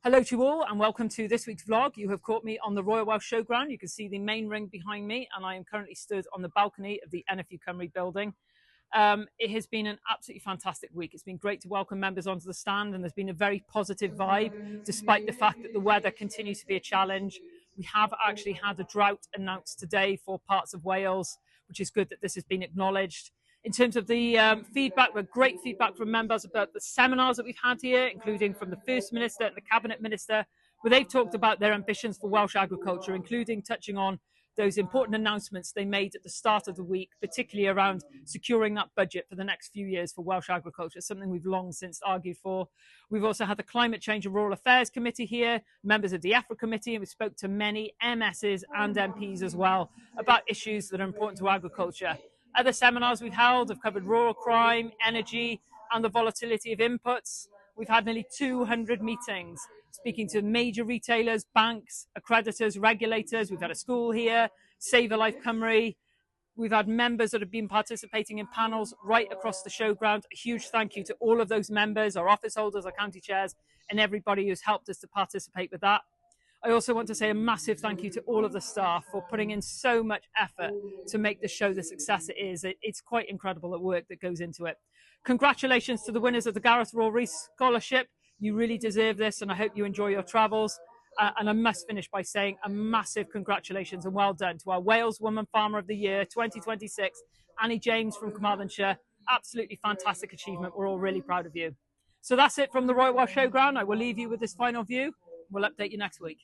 Hello to you all and welcome to this week's vlog. You have caught me on the Royal Welsh Showground. You can see the main ring behind me and I am currently stood on the balcony of the NFU Cymru building. It has been an absolutely fantastic week. It's been great to welcome members onto the stand and there's been a very positive vibe despite the fact that the weather continues to be a challenge. We have actually had a drought announced today for parts of Wales, which is good that this has been acknowledged. In terms of the feedback, we've great feedback from members about the seminars that we've had here, including from the First Minister and the Cabinet Minister, where they've talked about their ambitions for Welsh agriculture, including touching on those important announcements they made at the start of the week, particularly around securing that budget for the next few years for Welsh agriculture, something we've long since argued for. We've also had the Climate Change and Rural Affairs Committee here, members of the EFRA Committee, and we spoke to many MSs and MPs as well about issues that are important to agriculture. Other seminars we've held have covered rural crime, energy, and the volatility of inputs. We've had nearly 200 meetings, speaking to major retailers, banks, accreditors, regulators. We've had a school here, Save a Life Cymru. We've had members that have been participating in panels right across the showground. A huge thank you to all of those members, our office holders, our county chairs, and everybody who's helped us to participate with that. I also want to say a massive thank you to all of the staff for putting in so much effort to make the show the success it is. It's quite incredible the work that goes into it. Congratulations to the winners of the Gareth Royal Rees Scholarship. You really deserve this and I hope you enjoy your travels. And I must finish by saying a massive congratulations and well done to our Wales Woman Farmer of the Year 2026, Annie James from Carmarthenshire. Absolutely fantastic achievement. We're all really proud of you. So that's it from the Royal Welsh Showground. I will leave you with this final view. We'll update you next week.